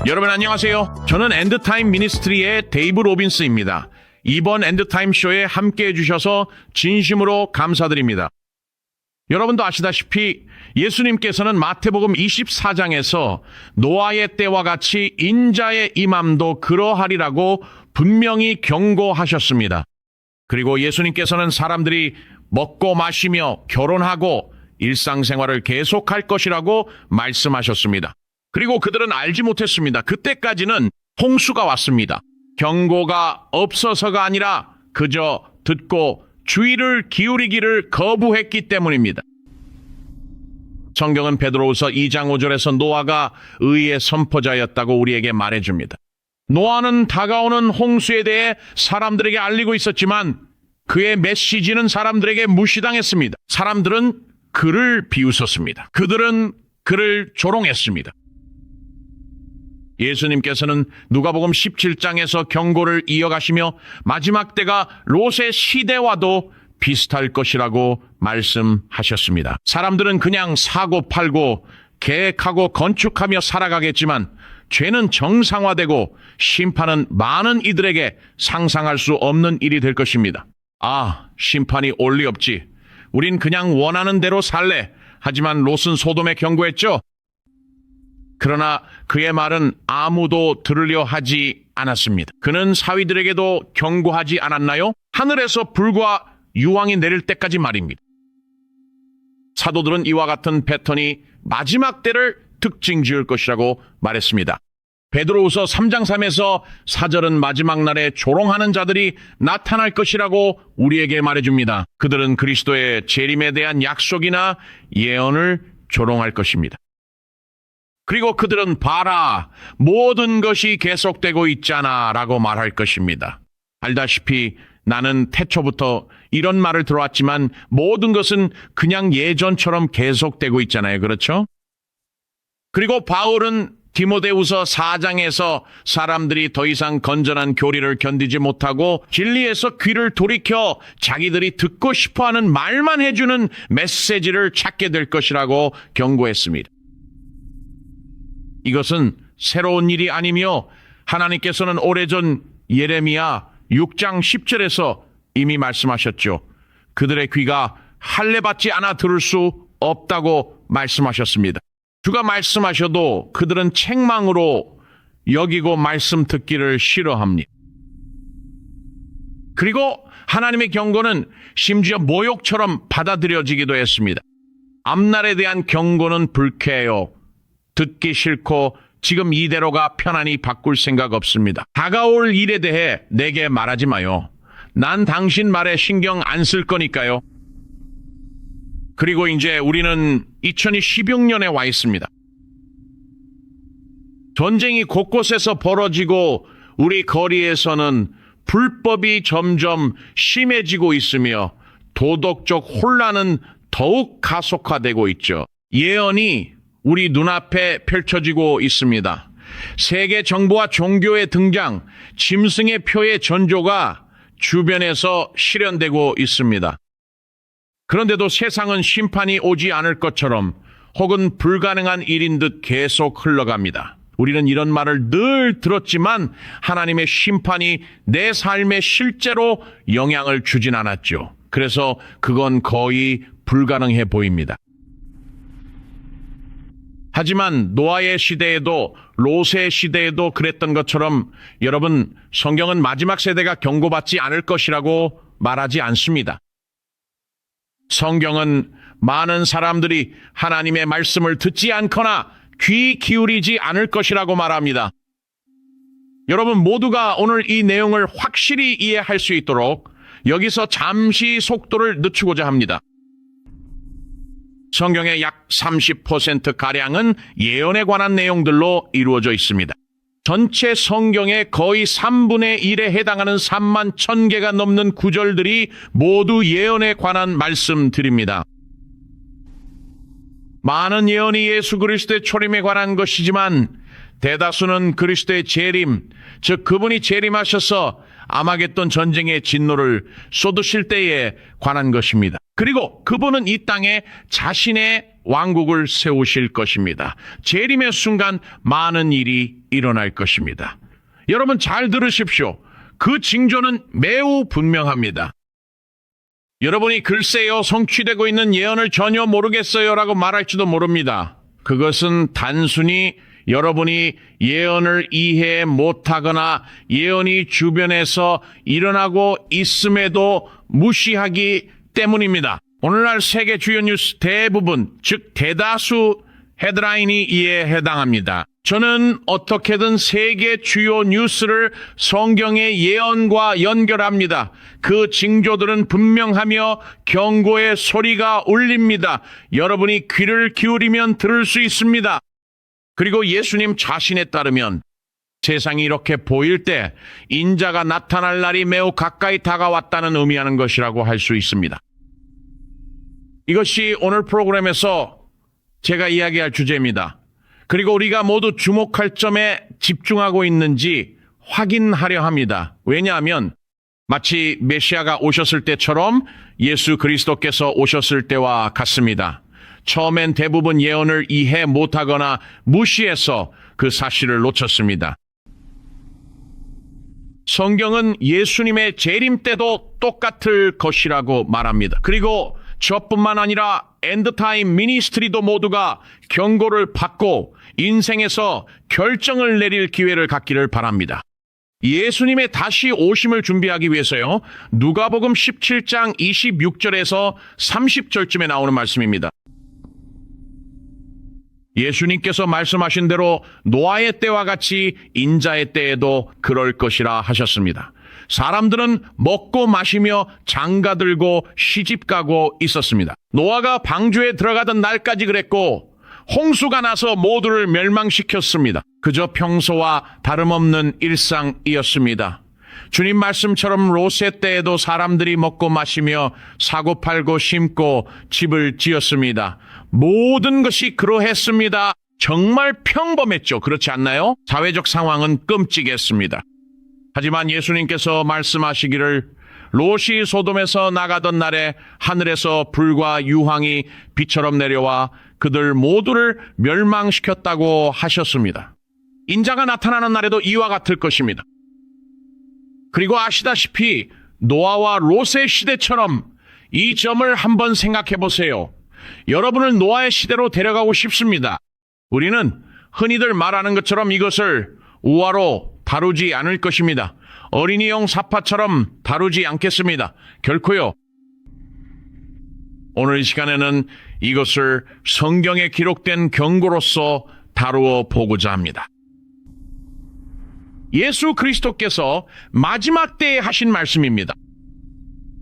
여러분 안녕하세요. 저는 엔드타임 미니스트리의 데이브 로빈스입니다. 이번 엔드타임 쇼에 함께해 주셔서 진심으로 감사드립니다. 여러분도 아시다시피 예수님께서는 마태복음 24장에서 노아의 때와 같이 인자의 임함도 그러하리라고 분명히 경고하셨습니다. 그리고 예수님께서는 사람들이 먹고 마시며 결혼하고 일상생활을 계속할 것이라고 말씀하셨습니다. 그리고 그들은 알지 못했습니다. 그때까지는 홍수가 왔습니다. 경고가 없어서가 아니라 그저 듣고 주의를 기울이기를 거부했기 때문입니다. 성경은 베드로후서 2장 5절에서 노아가 의의 선포자였다고 우리에게 말해줍니다. 노아는 다가오는 홍수에 대해 사람들에게 알리고 있었지만 그의 메시지는 사람들에게 무시당했습니다. 사람들은 그를 비웃었습니다. 그들은 그를 조롱했습니다. 예수님께서는 누가복음 17장에서 경고를 이어가시며 마지막 때가 롯의 시대와도 비슷할 것이라고 말씀하셨습니다. 사람들은 그냥 사고 팔고 계획하고 건축하며 살아가겠지만 죄는 정상화되고 심판은 많은 이들에게 상상할 수 없는 일이 될 것입니다. 아, 심판이 올 리 없지. 우린 그냥 원하는 대로 살래. 하지만 롯은 소돔에 경고했죠. 그러나 그의 말은 아무도 들으려 하지 않았습니다. 그는 사위들에게도 경고하지 않았나요? 하늘에서 불과 유황이 내릴 때까지 말입니다. 사도들은 이와 같은 패턴이 마지막 때를 특징 지을 것이라고 말했습니다. 베드로후서 3장 3에서 사절은 마지막 날에 조롱하는 자들이 나타날 것이라고 우리에게 말해줍니다. 그들은 그리스도의 재림에 대한 약속이나 예언을 조롱할 것입니다. 그리고 그들은 봐라, 모든 것이 계속되고 있잖아 라고 말할 것입니다. 알다시피 나는 태초부터 이런 말을 들어왔지만 모든 것은 그냥 예전처럼 계속되고 있잖아요. 그렇죠? 그리고 바울은 디모데후서 4장에서 사람들이 더 이상 건전한 교리를 견디지 못하고 진리에서 귀를 돌이켜 자기들이 듣고 싶어하는 말만 해주는 메시지를 찾게 될 것이라고 경고했습니다. 이것은 새로운 일이 아니며 하나님께서는 오래전 예레미야 6장 10절에서 이미 말씀하셨죠. 그들의 귀가 할례받지 않아 들을 수 없다고 말씀하셨습니다. 주가 말씀하셔도 그들은 책망으로 여기고 말씀 듣기를 싫어합니다. 그리고 하나님의 경고는 심지어 모욕처럼 받아들여지기도 했습니다. 앞날에 대한 경고는 불쾌해요. 듣기 싫고 지금 이대로가 편안히 바꿀 생각 없습니다. 다가올 일에 대해 내게 말하지 마요. 난 당신 말에 신경 안 쓸 거니까요. 그리고 이제 우리는 2016년에 와 있습니다. 전쟁이 곳곳에서 벌어지고 우리 거리에서는 불법이 점점 심해지고 있으며 도덕적 혼란은 더욱 가속화되고 있죠. 예언이 우리 눈앞에 펼쳐지고 있습니다. 세계 정부와 종교의 등장, 짐승의 표의 전조가 주변에서 실현되고 있습니다. 그런데도 세상은 심판이 오지 않을 것처럼 혹은 불가능한 일인 듯 계속 흘러갑니다. 우리는 이런 말을 늘 들었지만 하나님의 심판이 내 삶에 실제로 영향을 주진 않았죠. 그래서 그건 거의 불가능해 보입니다. 하지만 노아의 시대에도 롯의 시대에도 그랬던 것처럼 여러분, 성경은 마지막 세대가 경고받지 않을 것이라고 말하지 않습니다. 성경은 많은 사람들이 하나님의 말씀을 듣지 않거나 귀 기울이지 않을 것이라고 말합니다. 여러분 모두가 오늘 이 내용을 확실히 이해할 수 있도록 여기서 잠시 속도를 늦추고자 합니다. 성경의 약 30%가량은 예언에 관한 내용들로 이루어져 있습니다. 전체 성경의 거의 3분의 1에 해당하는 3만 1000개가 넘는 구절들이 모두 예언에 관한 말씀들입니다. 많은 예언이 예수 그리스도의 초림에 관한 것이지만 대다수는 그리스도의 재림, 즉 그분이 재림하셔서 아마겟돈 전쟁의 진노를 쏟으실 때에 관한 것입니다. 그리고 그분은 이 땅에 자신의 왕국을 세우실 것입니다. 재림의 순간 많은 일이 일어날 것입니다. 여러분 잘 들으십시오. 그 징조는 매우 분명합니다. 여러분이 글쎄요, 성취되고 있는 예언을 전혀 모르겠어요 라고 말할지도 모릅니다. 그것은 단순히 여러분이 예언을 이해 못하거나 예언이 주변에서 일어나고 있음에도 무시하기 때문입니다. 오늘날 세계 주요 뉴스 대부분, 즉 대다수 헤드라인이 이에 해당합니다. 저는 어떻게든 세계 주요 뉴스를 성경의 예언과 연결합니다. 그 징조들은 분명하며 경고의 소리가 울립니다. 여러분이 귀를 기울이면 들을 수 있습니다. 그리고 예수님 자신에 따르면 세상이 이렇게 보일 때 인자가 나타날 날이 매우 가까이 다가왔다는 의미하는 것이라고 할 수 있습니다. 이것이 오늘 프로그램에서 제가 이야기할 주제입니다. 그리고 우리가 모두 주목할 점에 집중하고 있는지 확인하려 합니다. 왜냐하면 마치 메시아가 오셨을 때처럼 예수 그리스도께서 오셨을 때와 같습니다. 처음엔 대부분 예언을 이해 못하거나 무시해서 그 사실을 놓쳤습니다. 성경은 예수님의 재림 때도 똑같을 것이라고 말합니다. 그리고 저뿐만 아니라 엔드타임 미니스트리도 모두가 경고를 받고 인생에서 결정을 내릴 기회를 갖기를 바랍니다. 예수님의 다시 오심을 준비하기 위해서요. 누가복음 17장 26절에서 30절쯤에 나오는 말씀입니다. 예수님께서 말씀하신 대로 노아의 때와 같이 인자의 때에도 그럴 것이라 하셨습니다. 사람들은 먹고 마시며 장가들고 시집가고 있었습니다. 노아가 방주에 들어가던 날까지 그랬고 홍수가 나서 모두를 멸망시켰습니다. 그저 평소와 다름없는 일상이었습니다. 주님 말씀처럼 롯의 때에도 사람들이 먹고 마시며 사고 팔고 심고 집을 지었습니다. 모든 것이 그러했습니다. 정말 평범했죠. 그렇지 않나요? 사회적 상황은 끔찍했습니다. 하지만 예수님께서 말씀하시기를 롯이 소돔에서 나가던 날에 하늘에서 불과 유황이 비처럼 내려와 그들 모두를 멸망시켰다고 하셨습니다. 인자가 나타나는 날에도 이와 같을 것입니다. 그리고 아시다시피 노아와 롯의 시대처럼 이 점을 한번 생각해 보세요. 여러분을 노아의 시대로 데려가고 싶습니다. 우리는 흔히들 말하는 것처럼 이것을 우화로 다루지 않을 것입니다. 어린이용 사파처럼 다루지 않겠습니다. 결코요. 오늘 이 시간에는 이것을 성경에 기록된 경고로서 다루어 보고자 합니다. 예수 그리스도께서 마지막 때에 하신 말씀입니다.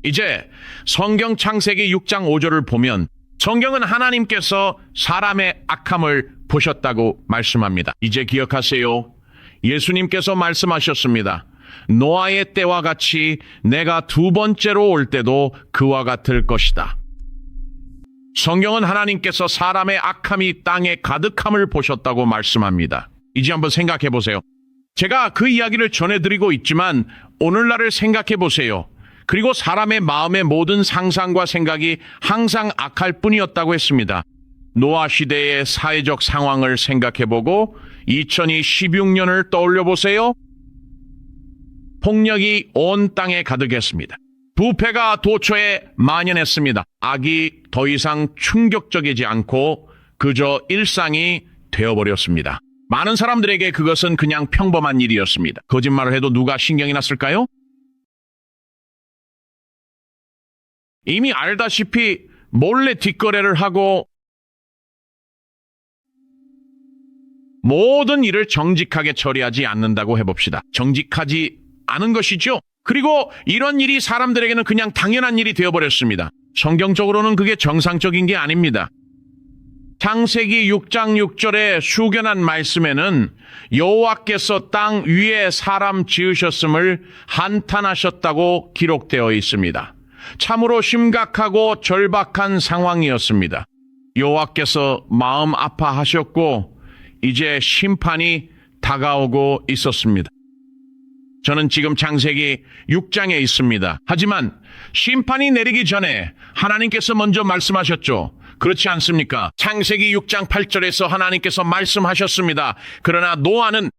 이제 성경 창세기 6장 5절을 보면 성경은 하나님께서 사람의 악함을 보셨다고 말씀합니다. 이제 기억하세요. 예수님께서 말씀하셨습니다. 노아의 때와 같이 내가 두 번째로 올 때도 그와 같을 것이다. 성경은 하나님께서 사람의 악함이 땅에 가득함을 보셨다고 말씀합니다. 이제 한번 생각해 보세요. 제가 그 이야기를 전해드리고 있지만 오늘날을 생각해 보세요. 그리고 사람의 마음의 모든 상상과 생각이 항상 악할 뿐이었다고 했습니다. 노아 시대의 사회적 상황을 생각해보고 2016년을 떠올려 보세요. 폭력이 온 땅에 가득했습니다. 부패가 도처에 만연했습니다. 악이 더 이상 충격적이지 않고 그저 일상이 되어버렸습니다. 많은 사람들에게 그것은 그냥 평범한 일이었습니다. 거짓말을 해도 누가 신경이 났을까요? 이미 알다시피 몰래 뒷거래를 하고 모든 일을 정직하게 처리하지 않는다고 해봅시다. 정직하지 않은 것이죠. 그리고 이런 일이 사람들에게는 그냥 당연한 일이 되어버렸습니다. 성경적으로는 그게 정상적인 게 아닙니다. 창세기 6장 6절의 숙연한 말씀에는 여호와께서 땅 위에 사람 지으셨음을 한탄하셨다고 기록되어 있습니다. 참으로 심각하고 절박한 상황이었습니다. 여호와께서 마음 아파하셨고 이제 심판이 다가오고 있었습니다. 저는 지금 창세기 6장에 있습니다. 하지만 심판이 내리기 전에 하나님께서 먼저 말씀하셨죠. 그렇지 않습니까? 창세기 6장 8절에서 하나님께서 말씀하셨습니다. 그러나 노아는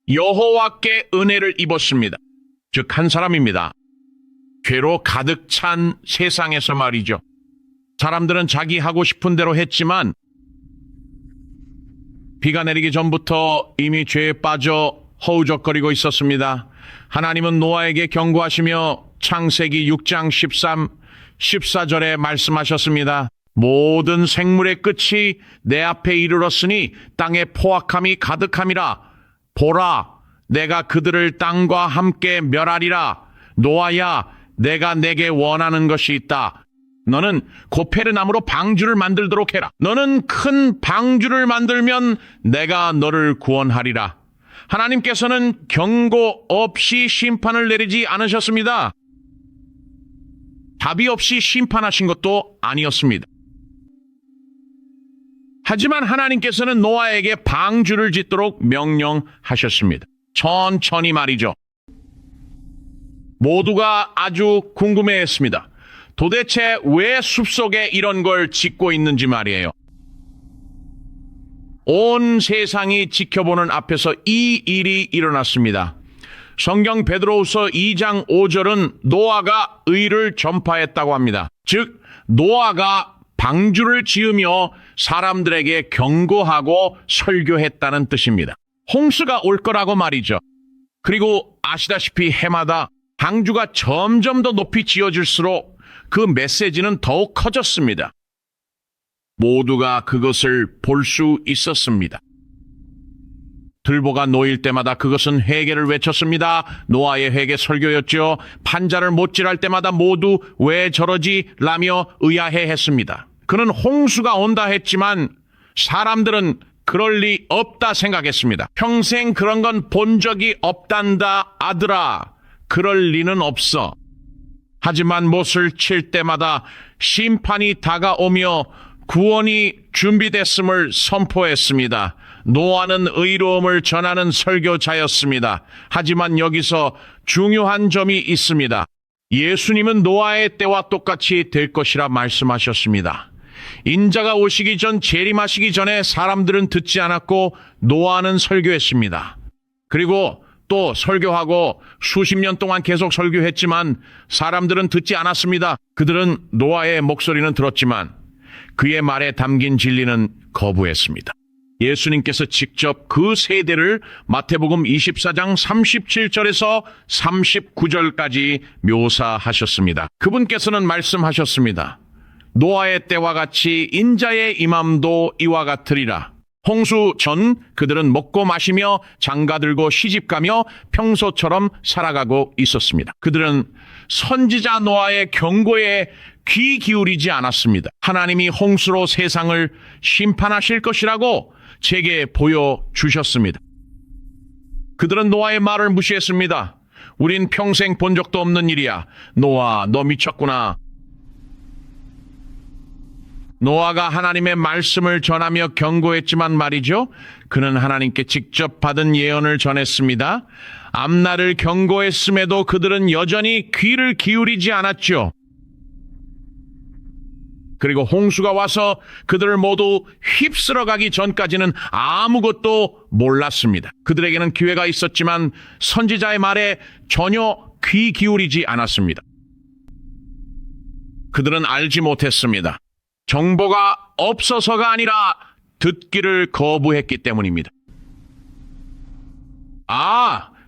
여호와께 은혜를 입었습니다. 즉 한 사람입니다. 죄로 가득 찬 세상에서 말이죠. 사람들은 자기 하고 싶은 대로 했지만 비가 내리기 전부터 이미 죄에 빠져 허우적거리고 있었습니다. 하나님은 노아에게 경고하시며 창세기 6장 13, 14절에 말씀하셨습니다. 모든 생물의 끝이 내 앞에 이르렀으니 땅에 포악함이 가득함이라. 보라, 내가 그들을 땅과 함께 멸하리라. 노아야, 내가 내게 원하는 것이 있다. 너는 고페르나무로 방주를 만들도록 해라. 너는 큰 방주를 만들면 내가 너를 구원하리라. 하나님께서는 경고 없이 심판을 내리지 않으셨습니다. 답이 없이 심판하신 것도 아니었습니다. 하지만 하나님께서는 노아에게 방주를 짓도록 명령하셨습니다. 천천히 말이죠. 모두가 아주 궁금해했습니다. 도대체 왜 숲속에 이런 걸 짓고 있는지 말이에요. 온 세상이 지켜보는 앞에서 이 일이 일어났습니다. 성경 베드로후서 2장 5절은 노아가 의를 전파했다고 합니다. 즉 노아가 방주를 지으며 사람들에게 경고하고 설교했다는 뜻입니다. 홍수가 올 거라고 말이죠. 그리고 아시다시피 해마다 방주가 점점 더 높이 지어질수록 그 메시지는 더욱 커졌습니다. 모두가 그것을 볼 수 있었습니다. 들보가 놓일 때마다 그것은 회개를 외쳤습니다. 노아의 회개 설교였죠. 판자를 못질할 때마다 모두 왜 저러지? 라며 의아해했습니다. 그는 홍수가 온다 했지만 사람들은 그럴 리 없다 생각했습니다. 평생 그런 건 본 적이 없단다 아들아. 그럴 리는 없어. 하지만 못을 칠 때마다 심판이 다가오며 구원이 준비됐음을 선포했습니다. 노아는 의로움을 전하는 설교자였습니다. 하지만 여기서 중요한 점이 있습니다. 예수님은 노아의 때와 똑같이 될 것이라 말씀하셨습니다. 인자가 오시기 전 재림하시기 전에 사람들은 듣지 않았고 노아는 설교했습니다. 그리고 또 설교하고 수십 년 동안 계속 설교했지만 사람들은 듣지 않았습니다. 그들은 노아의 목소리는 들었지만 그의 말에 담긴 진리는 거부했습니다. 예수님께서 직접 그 세대를 마태복음 24장 37절에서 39절까지 묘사하셨습니다. 그분께서는 말씀하셨습니다. 노아의 때와 같이 인자의 임함도 이와 같으리라. 홍수 전 그들은 먹고 마시며 장가들고 시집가며 평소처럼 살아가고 있었습니다. 그들은 선지자 노아의 경고에 귀 기울이지 않았습니다. 하나님이 홍수로 세상을 심판하실 것이라고 제게 보여주셨습니다. 그들은 노아의 말을 무시했습니다. 우린 평생 본 적도 없는 일이야. 노아, 너 미쳤구나. 노아가 하나님의 말씀을 전하며 경고했지만 말이죠. 그는 하나님께 직접 받은 예언을 전했습니다. 앞날을 경고했음에도 그들은 여전히 귀를 기울이지 않았죠. 그리고 홍수가 와서 그들을 모두 휩쓸어 가기 전까지는 아무것도 몰랐습니다. 그들에게는 기회가 있었지만 선지자의 말에 전혀 귀 기울이지 않았습니다. 그들은 알지 못했습니다. 정보가 없어서가 아니라 듣기를 거부했기 때문입니다.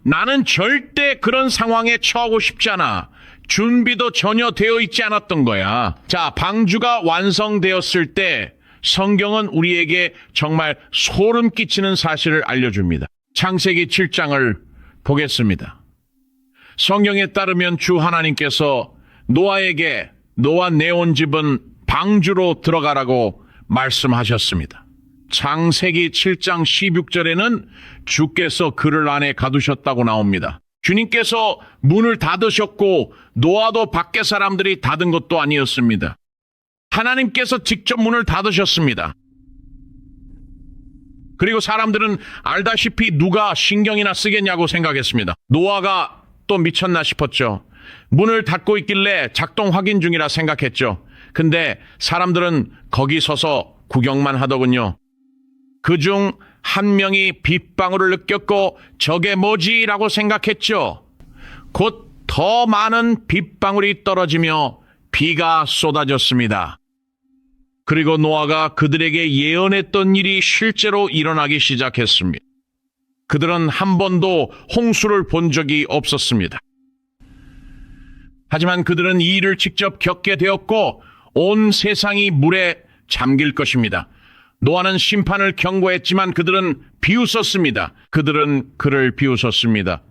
나는 절대 그런 상황에 처하고 싶지 않아. 준비도 전혀 되어 있지 않았던 거야. 자, 방주가 완성되었을 때 성경은 우리에게 정말 소름 끼치는 사실을 알려줍니다. 창세기 7장을 보겠습니다. 성경에 따르면 주 하나님께서 노아에게 너와 내 온 집은 방주로 들어가라고 말씀하셨습니다. 창세기 7장 16절에는 주께서 그를 안에 가두셨다고 나옵니다. 주님께서 문을 닫으셨고 노아도 밖에 사람들이 닫은 것도 아니었습니다. 하나님께서 직접 문을 닫으셨습니다. 그리고 사람들은 알다시피 누가 신경이나 쓰겠냐고 생각했습니다. 노아가 또 미쳤나 싶었죠. 문을 닫고 있길래 작동 확인 중이라 생각했죠. 근데 사람들은 거기 서서 구경만 하더군요. 그중 한 명이 빗방울을 느꼈고 저게 뭐지라고 생각했죠. 곧 더 많은 빗방울이 떨어지며 비가 쏟아졌습니다. 그리고 노아가 그들에게 예언했던 일이 실제로 일어나기 시작했습니다. 그들은 한 번도 홍수를 본 적이 없었습니다. 하지만 그들은 이 일을 직접 겪게 되었고 온 세상이 물에 잠길 것입니다. 노아는 심판을 경고했지만 그들은 비웃었습니다. 그들은 그를 비웃었습니다.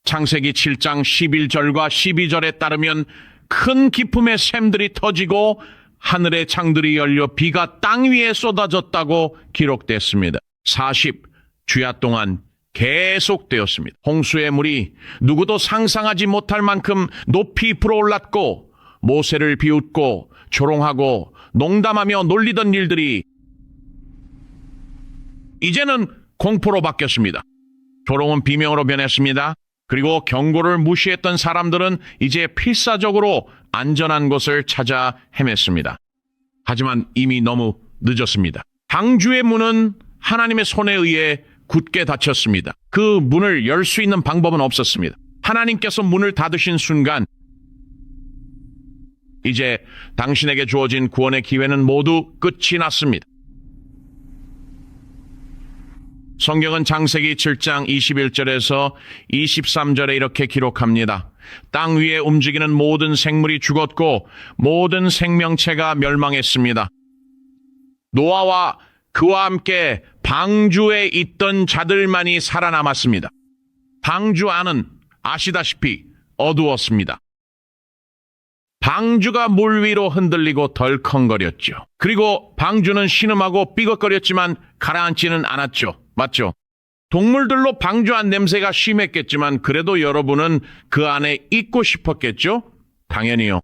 창세기 7장 11절과 12절에 따르면 큰 기품의 샘들이 터지고 하늘의 창들이 열려 비가 땅 위에 쏟아졌다고 기록됐습니다. 40주야 동안 계속되었습니다. 홍수의 물이 누구도 상상하지 못할 만큼 높이 불어올랐고 모세를 비웃고 조롱하고 농담하며 놀리던 일들이 이제는 공포로 바뀌었습니다. 조롱은 비명으로 변했습니다. 그리고 경고를 무시했던 사람들은 이제 필사적으로 안전한 곳을 찾아 헤맸습니다. 하지만 이미 너무 늦었습니다. 방주의 문은 하나님의 손에 의해 굳게 닫혔습니다. 그 문을 열 수 있는 방법은 없었습니다. 하나님께서 문을 닫으신 순간 이제 당신에게 주어진 구원의 기회는 모두 끝이 났습니다. 성경은 창세기 7장 21절에서 23절에 이렇게 기록합니다. 땅 위에 움직이는 모든 생물이 죽었고 모든 생명체가 멸망했습니다. 노아와 그와 함께 방주에 있던 자들만이 살아남았습니다. 방주 안은 아시다시피 어두웠습니다. 방주가 물 위로 흔들리고 덜컹거렸죠. 그리고 방주는 신음하고 삐걱거렸지만 가라앉지는 않았죠. 맞죠? 동물들로 방주 안 냄새가 심했겠지만 그래도 여러분은 그 안에 있고 싶었겠죠? 당연히요.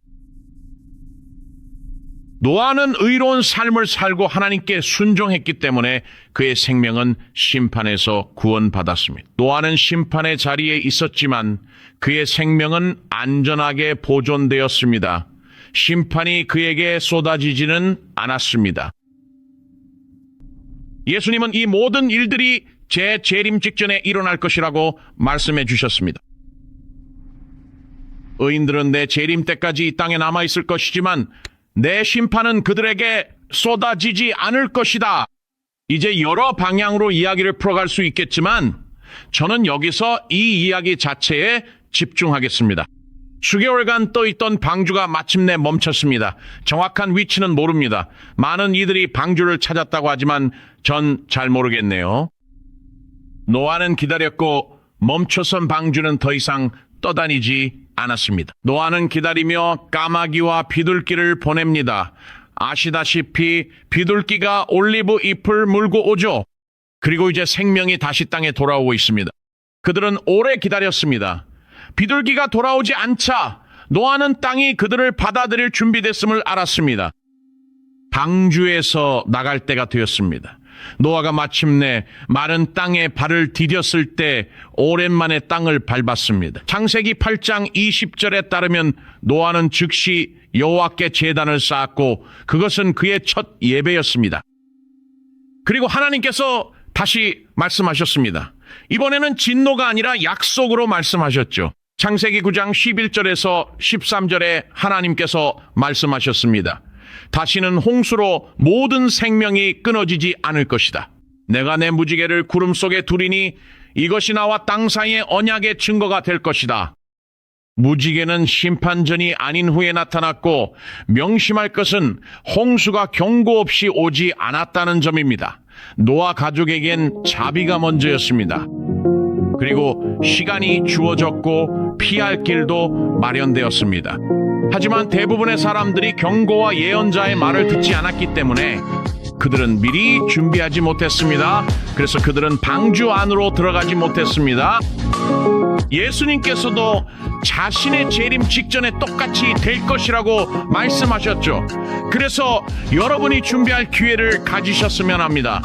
노아는 의로운 삶을 살고 하나님께 순종했기 때문에 그의 생명은 심판에서 구원받았습니다. 노아는 심판의 자리에 있었지만 그의 생명은 안전하게 보존되었습니다. 심판이 그에게 쏟아지지는 않았습니다. 예수님은 이 모든 일들이 제 재림 직전에 일어날 것이라고 말씀해 주셨습니다. 의인들은 내 재림 때까지 이 땅에 남아있을 것이지만 내 심판은 그들에게 쏟아지지 않을 것이다. 이제 여러 방향으로 이야기를 풀어갈 수 있겠지만 저는 여기서 이 이야기 자체에 집중하겠습니다. 수개월간 떠있던 방주가 마침내 멈췄습니다. 정확한 위치는 모릅니다. 많은 이들이 방주를 찾았다고 하지만 전 잘 모르겠네요. 노아는 기다렸고 멈춰선 방주는 더 이상 떠다니지 않았습니다. 노아는 기다리며 까마귀와 비둘기를 보냅니다. 아시다시피 비둘기가 올리브 잎을 물고 오죠. 그리고 이제 생명이 다시 땅에 돌아오고 있습니다. 그들은 오래 기다렸습니다. 비둘기가 돌아오지 않자 노아는 땅이 그들을 받아들일 준비됐음을 알았습니다. 방주에서 나갈 때가 되었습니다. 노아가 마침내 마른 땅에 발을 디뎠을 때 오랜만에 땅을 밟았습니다. 창세기 8장 20절에 따르면 노아는 즉시 여호와께 제단을 쌓았고 그것은 그의 첫 예배였습니다. 그리고 하나님께서 다시 말씀하셨습니다. 이번에는 진노가 아니라 약속으로 말씀하셨죠. 창세기 9장 11절에서 13절에 하나님께서 말씀하셨습니다. 다시는 홍수로 모든 생명이 끊어지지 않을 것이다. 내가 내 무지개를 구름 속에 두리니 이것이 나와 땅 사이의 언약의 증거가 될 것이다. 무지개는 심판전이 아닌 후에 나타났고 명심할 것은 홍수가 경고 없이 오지 않았다는 점입니다. 노아 가족에겐 자비가 먼저였습니다. 그리고 시간이 주어졌고 피할 길도 마련되었습니다. 하지만 대부분의 사람들이 경고와 예언자의 말을 듣지 않았기 때문에 그들은 미리 준비하지 못했습니다. 그래서 그들은 방주 안으로 들어가지 못했습니다. 예수님께서도 자신의 재림 직전에 똑같이 될 것이라고 말씀하셨죠. 그래서 여러분이 준비할 기회를 가지셨으면 합니다.